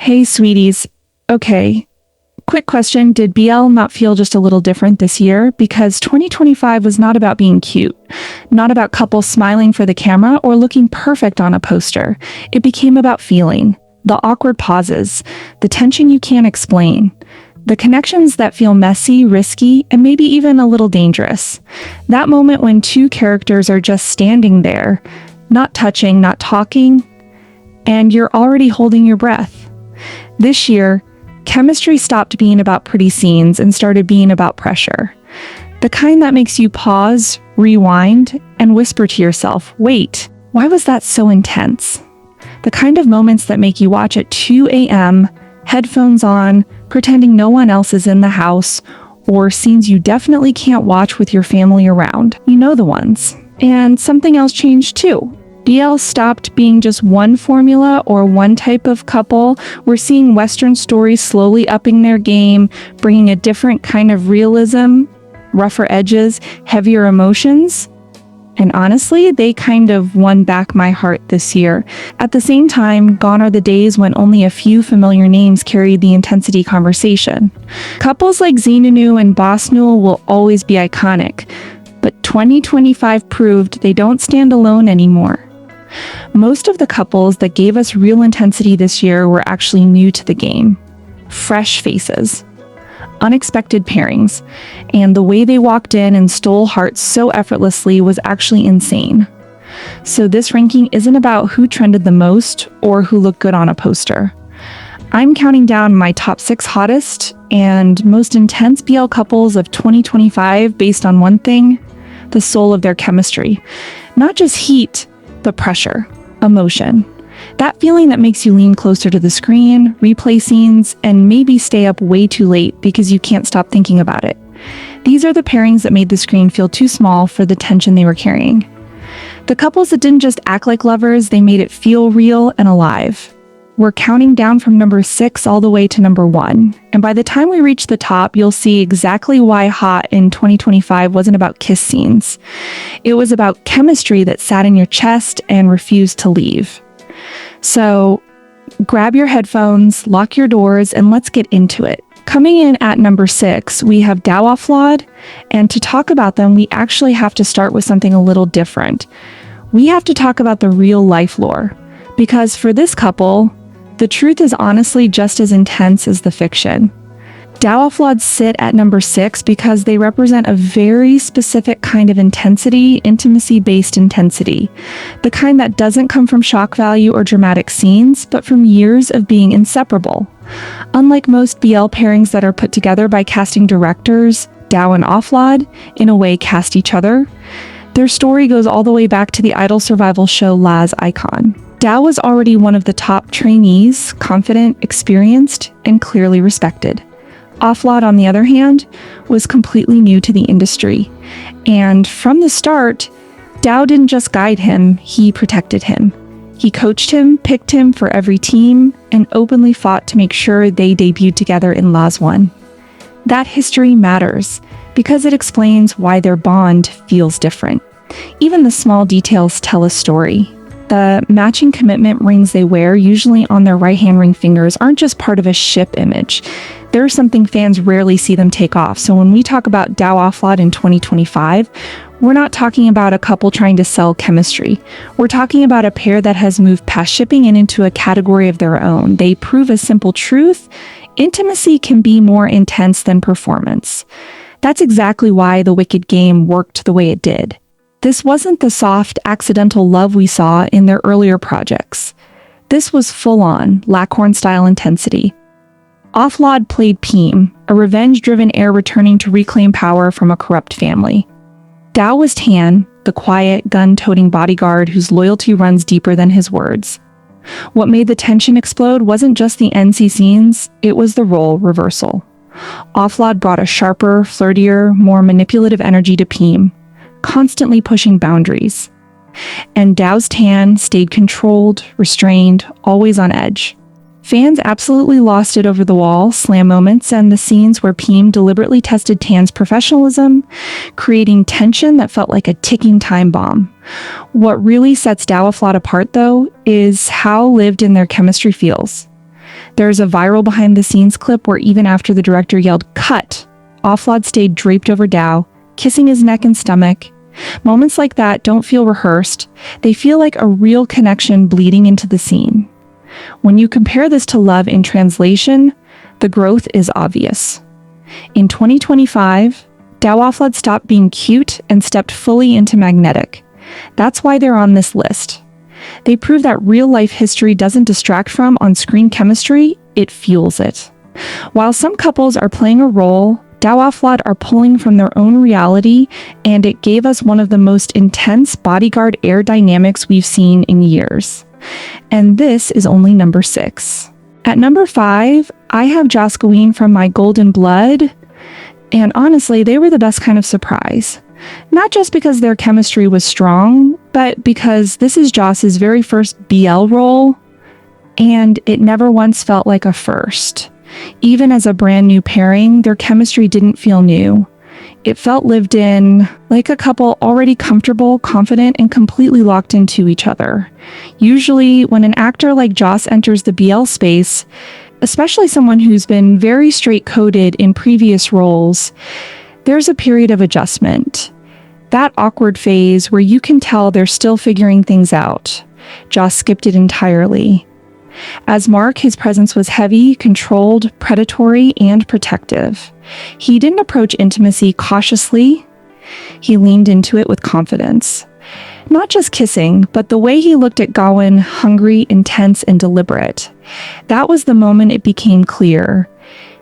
Hey, sweeties. Okay, quick question. Did BL not feel just a little different this year? Because 2025 was not about being cute, not about couples smiling for the camera or looking perfect on a poster. It became about feeling, the awkward pauses, the tension you can't explain, the connections that feel messy, risky, and maybe even a little dangerous. That moment when two characters are just standing there, not touching, not talking, and you're already holding your breath. This year, chemistry stopped being about pretty scenes and started being about pressure. The kind that makes you pause, rewind, and whisper to yourself, wait, why was that so intense? The kind of moments that make you watch at 2 a.m., headphones on, pretending no one else is in the house, or scenes you definitely can't watch with your family around. You know the ones. And something else changed too. BL stopped being just one formula or one type of couple. We're seeing Western stories slowly upping their game, bringing a different kind of realism, rougher edges, heavier emotions. And honestly, they kind of won back my heart this year. At the same time, gone are the days when only a few familiar names carried the intensity conversation. Couples like Xinanu and Bosnul will always be iconic, but 2025 proved they don't stand alone anymore. Most of the couples that gave us real intensity this year were actually new to the game. Fresh faces, unexpected pairings, and the way they walked in and stole hearts so effortlessly was actually insane. So this ranking isn't about who trended the most or who looked good on a poster. I'm counting down my top 6 hottest and most intense BL couples of 2025 based on one thing: the soul of their chemistry. Not just heat, but pressure, emotion. That feeling that makes you lean closer to the screen, replay scenes, and maybe stay up way too late because you can't stop thinking about it. These are the pairings that made the screen feel too small for the tension they were carrying. The couples that didn't just act like lovers, they made it feel real and alive. We're counting down from number 6 all the way to number 1. And by the time we reach the top, you'll see exactly why hot in 2025 wasn't about kiss scenes. It was about chemistry that sat in your chest and refused to leave. So grab your headphones, lock your doors, and let's get into it. Coming in at number 6, we have DaouOffroad. And to talk about them, we actually have to start with something a little different. We have to talk about the real life lore. Because for this couple, the truth is honestly just as intense as the fiction. DaouOffroad sit at number 6 because they represent a very specific kind of intensity, intimacy-based intensity. The kind that doesn't come from shock value or dramatic scenes, but from years of being inseparable. Unlike most BL pairings that are put together by casting directors, Daou and Offroad, in a way, cast each other. Their story goes all the way back to the idol survival show Laz Icon. Daou was already one of the top trainees, confident, experienced, and clearly respected. Offroad, on the other hand, was completely new to the industry. And from the start, Daou didn't just guide him, he protected him. He coached him, picked him for every team, and openly fought to make sure they debuted together in Laz 1. That history matters, because it explains why their bond feels different. Even the small details tell a story. The matching commitment rings they wear, usually on their right-hand ring fingers, aren't just part of a ship image. They're something fans rarely see them take off. So when we talk about DaouOffroad in 2025, we're not talking about a couple trying to sell chemistry. We're talking about a pair that has moved past shipping and into a category of their own. They prove a simple truth: intimacy can be more intense than performance. That's exactly why The Wicked Game worked the way it did. This wasn't the soft, accidental love we saw in their earlier projects. This was full-on, Lackhorn-style intensity. Offroad played Peem, a revenge-driven heir returning to reclaim power from a corrupt family. Daou was Tian, the quiet, gun-toting bodyguard whose loyalty runs deeper than his words. What made the tension explode wasn't just the NC scenes, it was the role reversal. Offroad brought a sharper, flirtier, more manipulative energy to Peem, constantly pushing boundaries. And Daou's Tian stayed controlled, restrained, always on edge. Fans absolutely lost it over the wall, slam moments, and the scenes where Peem deliberately tested Tian's professionalism, creating tension that felt like a ticking time bomb. What really sets DaouOffroad apart, though, is how lived in their chemistry feels. There's a viral behind-the-scenes clip where even after the director yelled, "Cut!" Offroad stayed draped over Dao, kissing his neck and stomach. Moments like that don't feel rehearsed. They feel like a real connection bleeding into the scene. When you compare this to love in translation, the growth is obvious. In 2025, DaouOffroad stopped being cute and stepped fully into magnetic. That's why they're on this list. They prove that real-life history doesn't distract from on-screen chemistry, it fuels it. While some couples are playing a role, DaouOffroad are pulling from their own reality, and it gave us one of the most intense bodyguard air dynamics we've seen in years. And this is only number 6. At number 5, I have JossGawin from My Golden Blood, and honestly, they were the best kind of surprise. Not just because their chemistry was strong, but because this is Joss's very first BL role, and it never once felt like a first. Even as a brand new pairing, their chemistry didn't feel new. It felt lived in, like a couple already comfortable, confident, and completely locked into each other. Usually, when an actor like Joss enters the BL space, especially someone who's been very straight-coded in previous roles, there's a period of adjustment. That awkward phase where you can tell they're still figuring things out. Joss skipped it entirely. As Mark, his presence was heavy, controlled, predatory, and protective. He didn't approach intimacy cautiously. He leaned into it with confidence. Not just kissing, but the way he looked at Gawin, hungry, intense, and deliberate. That was the moment it became clear.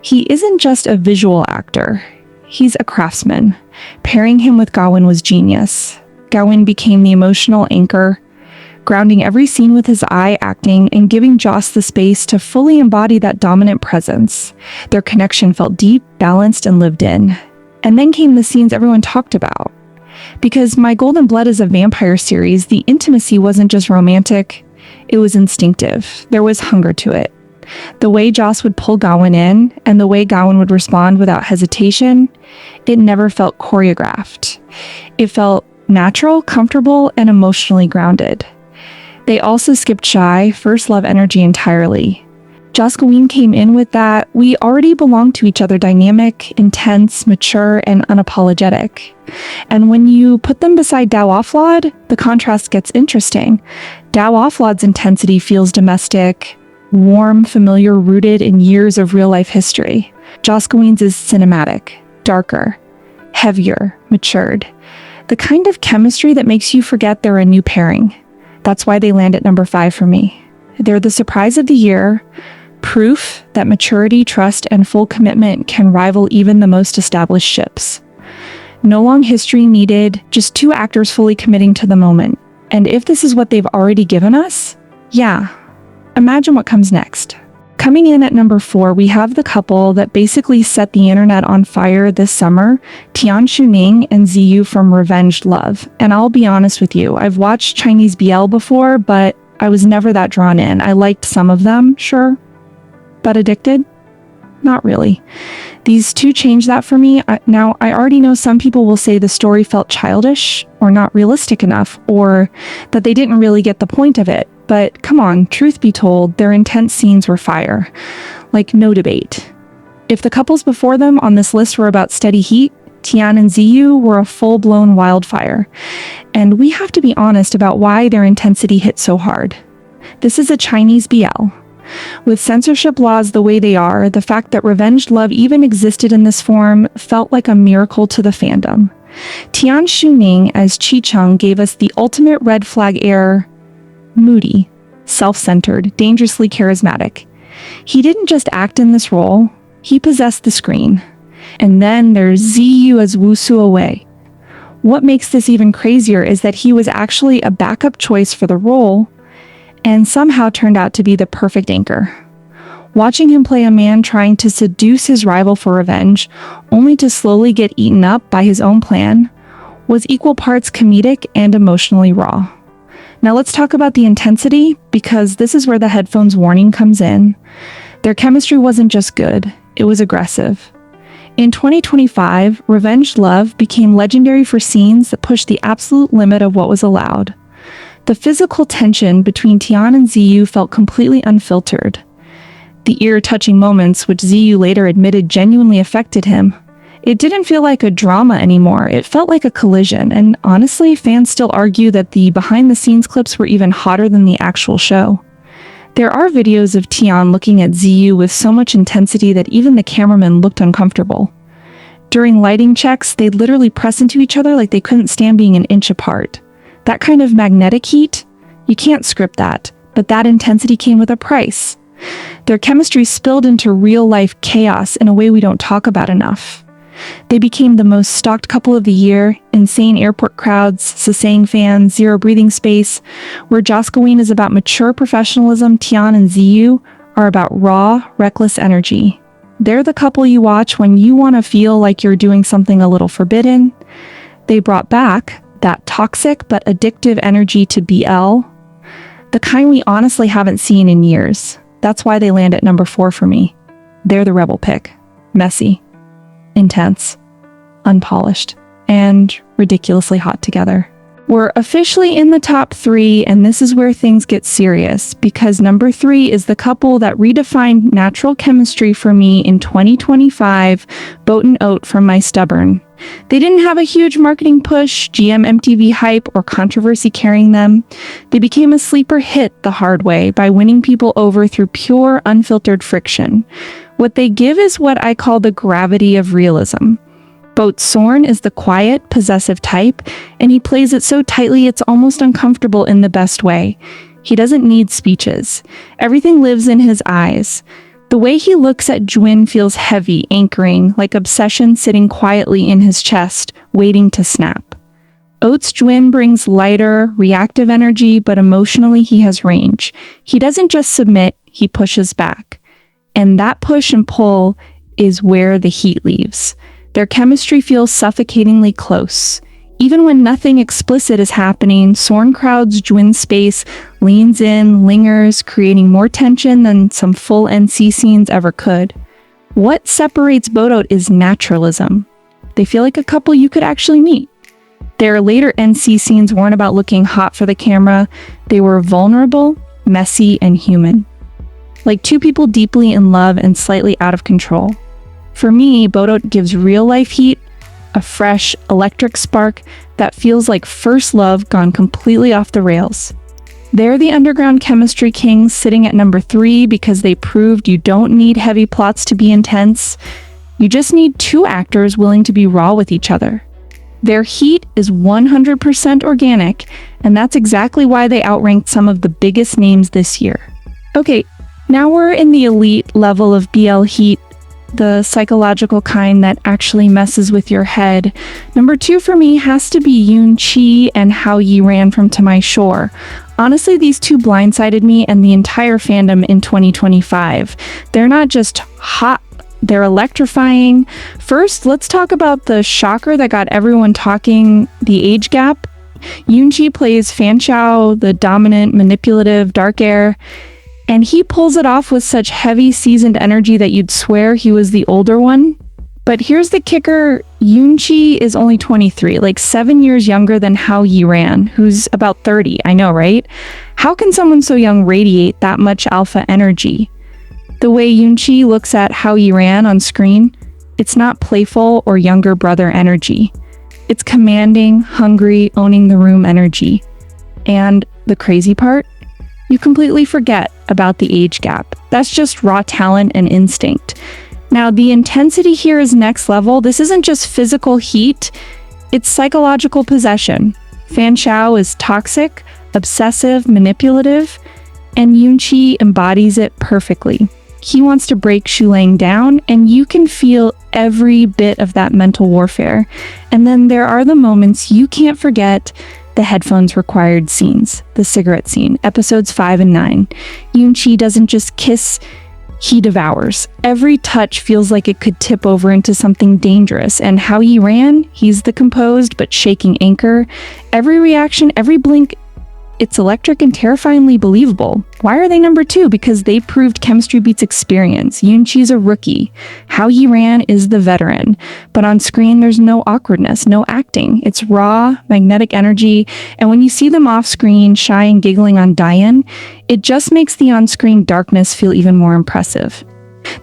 He isn't just a visual actor. He's a craftsman. Pairing him with Gawin was genius. Gawin became the emotional anchor, grounding every scene with his eye acting and giving Joss the space to fully embody that dominant presence. Their connection felt deep, balanced, and lived in. And then came the scenes everyone talked about. Because My Golden Blood is a vampire series, the intimacy wasn't just romantic, it was instinctive. There was hunger to it. The way Joss would pull Gawin in, and the way Gawin would respond without hesitation, it never felt choreographed. It felt natural, comfortable, and emotionally grounded. They also skipped shy, first love energy entirely. JossGawin came in with that we already belong to each other dynamic, intense, mature, and unapologetic. And when you put them beside DaouOffroad, the contrast gets interesting. DaouOffroad's intensity feels domestic, warm, familiar, rooted in years of real-life history. JossGawin's is cinematic, darker, heavier, matured. The kind of chemistry that makes you forget they're a new pairing. That's why they land at number 5 for me. They're the surprise of the year, proof that maturity, trust, and full commitment can rival even the most established ships. No long history needed, just 2 actors fully committing to the moment. And if this is what they've already given us, yeah, imagine what comes next. Coming in at number 4, we have the couple that basically set the internet on fire this summer, Tian and Zi Yu from Revenge Love. And I'll be honest with you, I've watched Chinese BL before, but I was never that drawn in. I liked some of them, sure, but addicted? Not really. These 2 changed that for me. Now, I already know some people will say the story felt childish or not realistic enough, or that they didn't really get the point of it. But come on, truth be told, their intense scenes were fire. Like, no debate. If the couples before them on this list were about steady heat, Tian and Zi Yu were a full-blown wildfire. And we have to be honest about why their intensity hit so hard. This is a Chinese BL. With censorship laws the way they are, the fact that Revenge Love even existed in this form felt like a miracle to the fandom. Tian Shuning as Chi Chung gave us the ultimate red flag air. Moody, self-centered, dangerously charismatic. He didn't just act in this role, he possessed the screen. And then there's Zi Yu as Wu Suowei. What makes this even crazier is that he was actually a backup choice for the role, and somehow turned out to be the perfect anchor. Watching him play a man trying to seduce his rival for revenge, only to slowly get eaten up by his own plan, was equal parts comedic and emotionally raw. Now let's talk about the intensity, because this is where the headphones warning comes in. Their chemistry wasn't just good, it was aggressive. In 2025, Revenge Love became legendary for scenes that pushed the absolute limit of what was allowed. The physical tension between Tian and Zi Yu felt completely unfiltered. the ear-touching moments which Zi Yu later admitted genuinely affected him. It didn't feel like a drama anymore, it felt like a collision, and honestly, fans still argue that the behind-the-scenes clips were even hotter than the actual show. There are videos of Tian looking at Zi Yu with so much intensity that even the cameraman looked uncomfortable. During lighting checks, they'd literally press into each other like they couldn't stand being an inch apart. That kind of magnetic heat? You can't script that, but that intensity came with a price. Their chemistry spilled into real-life chaos in a way we don't talk about enough. They became the most stalked couple of the year, insane airport crowds, Sasang fans, zero breathing space. Where JossGawin is about mature professionalism, Tian and Zi Yu are about raw, reckless energy. They're the couple you watch when you want to feel like you're doing something a little forbidden. They brought back that toxic but addictive energy to BL, the kind we honestly haven't seen in years. That's why they land at number 4 for me. They're the rebel pick. Messy, intense, unpolished, and ridiculously hot together. We're officially in the top 3, and this is where things get serious, because number 3 is the couple that redefined natural chemistry for me in 2025, Boat and Oat from My Stubborn. They didn't have a huge marketing push, GM MTV hype, or controversy carrying them. They became a sleeper hit the hard way by winning people over through pure, unfiltered friction. What they give is what I call the gravity of realism. Boat Sorn is the quiet, possessive type, and he plays it so tightly it's almost uncomfortable in the best way. He doesn't need speeches. Everything lives in his eyes. The way he looks at Gawin feels heavy, anchoring, like obsession sitting quietly in his chest, waiting to snap. Oat's Gawin brings lighter, reactive energy, but emotionally he has range. He doesn't just submit, he pushes back. And that push and pull is where the heat leaves. Their chemistry feels suffocatingly close. Even when nothing explicit is happening, Sorn crowds Gawin space, leans in, lingers, creating more tension than some full NC scenes ever could. What separates Boat Oat is naturalism. They feel like a couple you could actually meet. Their later NC scenes weren't about looking hot for the camera. They were vulnerable, messy, and human. Like two people deeply in love and slightly out of control. For me, Boat Oat gives real-life heat, a fresh, electric spark that feels like first love gone completely off the rails. They're the underground chemistry kings, sitting at number 3 because they proved you don't need heavy plots to be intense. You just need 2 actors willing to be raw with each other. Their heat is 100% organic, and that's exactly why they outranked some of the biggest names this year. Okay, now we're in the elite level of BL heat, the psychological kind that actually messes with your head. Number 2 for me has to be Yoon Chi and How Yi Ran from To My Shore. Honestly, these two blindsided me and the entire fandom in 2025. They're not just hot, they're electrifying. First, let's talk about the shocker that got everyone talking, the age gap. Yoon Chi plays Fan Chao, the dominant, manipulative, dark air, and he pulls it off with such heavy, seasoned energy that you'd swear he was the older one. But here's the kicker, Yoon Chi is only 23, like 7 years younger than How Yi Ran, who's about 30, I know, right? How can someone so young radiate that much alpha energy? The way Yoon Chi looks at How Yi Ran on screen, it's not playful or younger brother energy. It's commanding, hungry, owning the room energy. And the crazy part? You completely forget about the age gap. That's just raw talent and instinct. Now, the intensity here is next level. This isn't just physical heat, it's psychological possession. Fan Chao is toxic, obsessive, manipulative, and Yoon Chi embodies it perfectly. He wants to break Shulang down, and you can feel every bit of that mental warfare. And then there are the moments you can't forget, the headphones required scenes, the cigarette scene, episodes 5 and 9. Yoon Chi doesn't just kiss, he devours. Every touch feels like it could tip over into something dangerous, and How Yi Ran, he's the composed but shaking anchor. Every reaction, every blink, it's electric and terrifyingly believable. Why are they number 2? Because they proved chemistry beats experience. Yoonchi's a rookie. Hao Yi-ran is the veteran. But on screen, there's no awkwardness, no acting. It's raw, magnetic energy. And when you see them off screen, shy and giggling on Dayan, it just makes the on-screen darkness feel even more impressive.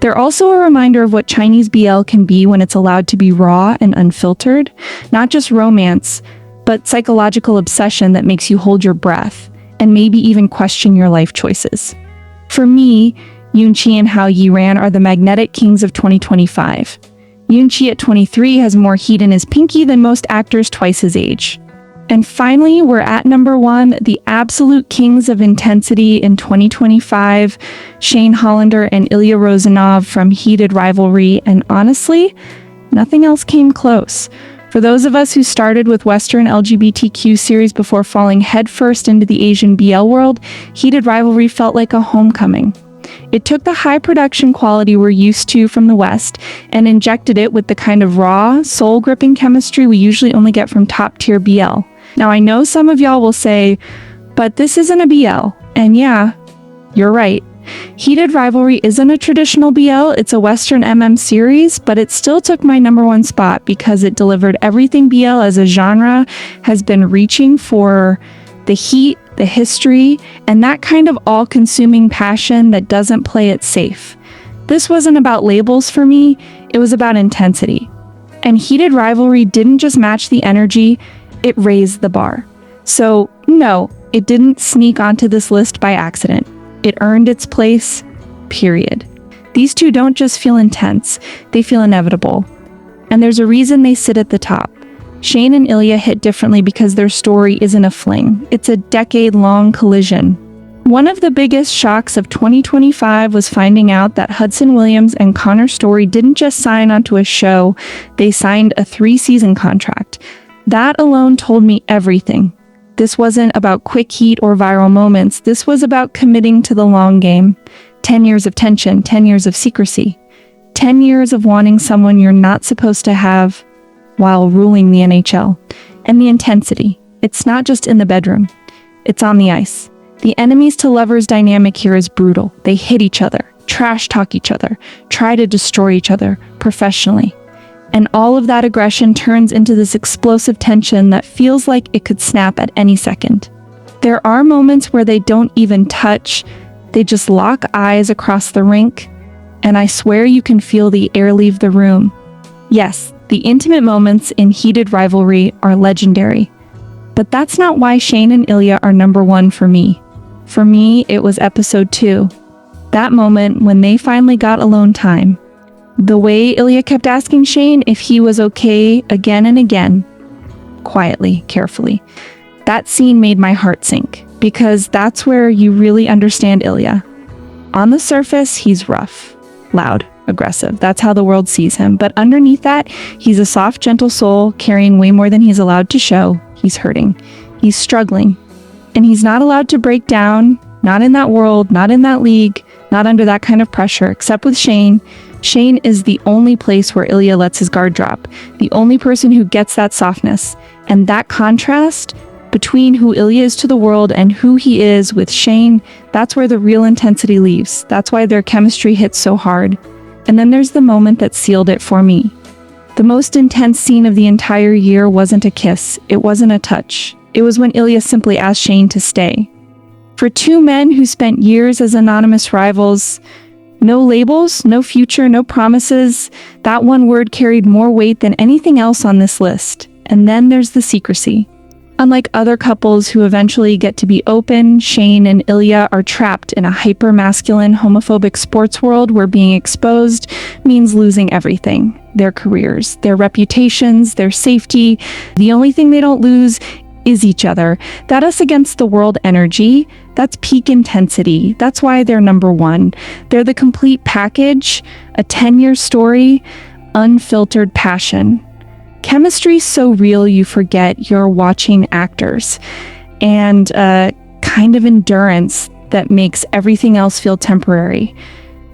They're also a reminder of what Chinese BL can be when it's allowed to be raw and unfiltered. Not just romance, but psychological obsession that makes you hold your breath and maybe even question your life choices. For me, Yoonchi and Hao Yi-ran are the magnetic kings of 2025. Yoonchi at 23 has more heat in his pinky than most actors twice his age. And finally, we're at number 1, the absolute kings of intensity in 2025, Shane Hollander and Ilya Rozanov from Heated Rivalry, and honestly, nothing else came close. For those of us who started with Western LGBTQ series before falling headfirst into the Asian BL world, Heated Rivalry felt like a homecoming. It took the high production quality we're used to from the West and injected it with the kind of raw, soul-gripping chemistry we usually only get from top-tier BL. Now, I know some of y'all will say, but this isn't a BL. And yeah, you're right. Heated Rivalry isn't a traditional BL, it's a Western MM series, but it still took my number 1 spot because it delivered everything BL as a genre has been reaching for: the heat, the history, and that kind of all-consuming passion that doesn't play it safe. This wasn't about labels for me, it was about intensity. And Heated Rivalry didn't just match the energy, it raised the bar. So no, it didn't sneak onto this list by accident. It earned its place, period. These two don't just feel intense, they feel inevitable. And there's a reason they sit at the top. Shane and Ilya hit differently because their story isn't a fling. It's a decade-long collision. One of the biggest shocks of 2025 was finding out that Hudson Williams and Connor Story didn't just sign onto a show, they signed a 3-season contract. That alone told me everything. This wasn't about quick heat or viral moments. This was about committing to the long game. 10 years of tension, 10 years of secrecy, 10 years of wanting someone you're not supposed to have while ruling the NHL. And the intensity. It's not just in the bedroom. It's on the ice. The enemies to lovers dynamic here is brutal. They hit each other, trash talk each other, try to destroy each other professionally. And all of that aggression turns into this explosive tension that feels like it could snap at any second. There are moments where they don't even touch, they just lock eyes across the rink, and I swear you can feel the air leave the room. Yes, the intimate moments in Heated Rivalry are legendary. But that's not why Shane and Ilya are number 1 for me. For me, it was episode 2. That moment when they finally got alone time. The way Ilya kept asking Shane if he was okay again and again. Quietly, carefully. That scene made my heart sink, because that's where you really understand Ilya. On the surface, he's rough, loud, aggressive. That's how the world sees him. But underneath that, he's a soft, gentle soul carrying way more than he's allowed to show. He's hurting. He's struggling. And he's not allowed to break down, not in that world, not in that league, not under that kind of pressure, except with Shane. Shane is the only place where Ilya lets his guard drop, the only person who gets that softness. And that contrast between who Ilya is to the world and who he is with Shane, that's where the real intensity leaves. That's why their chemistry hits so hard. And then there's the moment that sealed it for me. The most intense scene of the entire year wasn't a kiss. It wasn't a touch. It was when Ilya simply asked Shane to stay. For two men who spent years as anonymous rivals, no labels, no future, no promises, that one word carried more weight than anything else on this list. And then there's the secrecy. Unlike other couples who eventually get to be open, Shane and Ilya are trapped in a hyper-masculine, homophobic sports world where being exposed means losing everything. Their careers, their reputations, their safety. The only thing they don't lose is each other. That us against the world energy, that's peak intensity. That's why they're number 1. They're the complete package, a 10-year story, unfiltered passion. Chemistry so real you forget you're watching actors, and a kind of endurance that makes everything else feel temporary.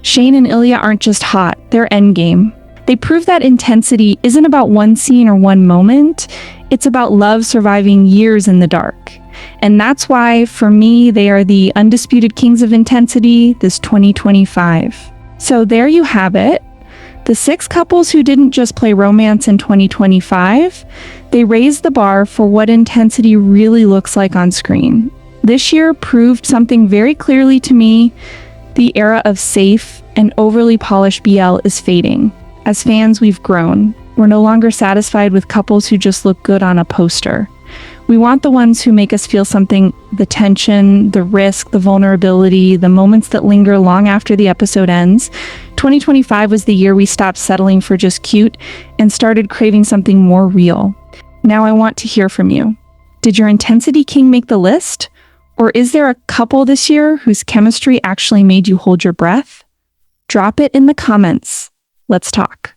Shane and Ilya aren't just hot, they're endgame. They prove that intensity isn't about one scene or one moment, it's about love surviving years in the dark. And that's why, for me, they are the undisputed kings of intensity this 2025. So there you have it. The 6 couples who didn't just play romance in 2025, they raised the bar for what intensity really looks like on screen. This year proved something very clearly to me. The era of safe and overly polished BL is fading. As fans, we've grown. We're no longer satisfied with couples who just look good on a poster. We want the ones who make us feel something, the tension, the risk, the vulnerability, the moments that linger long after the episode ends. 2025 was the year we stopped settling for just cute and started craving something more real. Now I want to hear from you. Did your intensity king make the list? Or is there a couple this year whose chemistry actually made you hold your breath? Drop it in the comments. Let's talk.